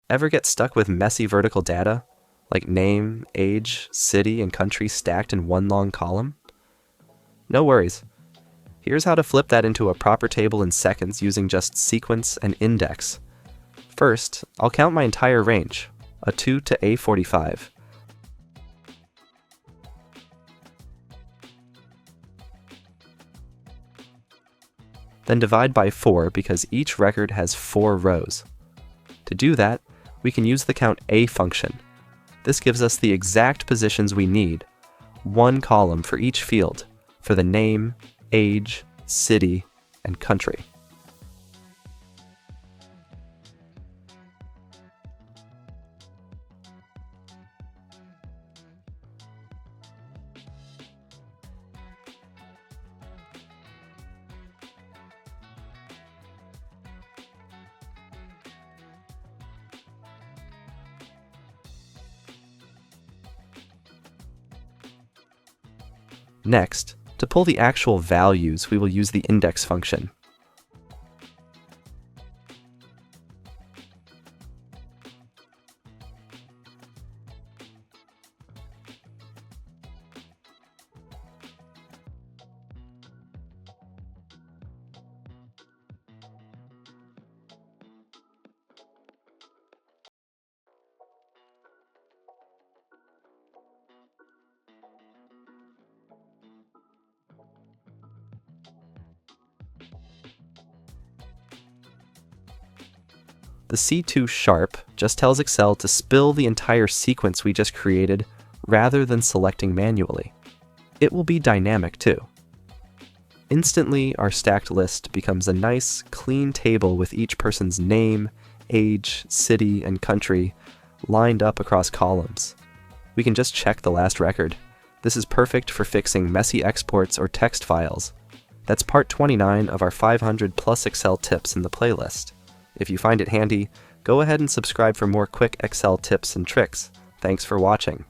Ever get stuck with messy vertical data, like name, age, city, and country stacked in one long column? No worries. Here's how to flip that into a proper table in seconds using just sequence and index. First, I'll count my entire range, a 2 to A45. Then divide by 4 because each record has 4 rows. To do that, we can use the COUNT function. This gives us the exact positions we need, one column for each field, for the name, age, city, and country. Next, to pull the actual values, we will use the index function. The C2 sharp just tells Excel to spill the entire sequence we just created rather than selecting manually. It will be dynamic too. Instantly, our stacked list becomes a nice, clean table with each person's name, age, city, and country lined up across columns. We can just check the last record. This is perfect for fixing messy exports or text files. That's part 29 of our 500 plus Excel tips in the playlist. If you find it handy, go ahead and subscribe for more quick Excel tips and tricks. Thanks for watching.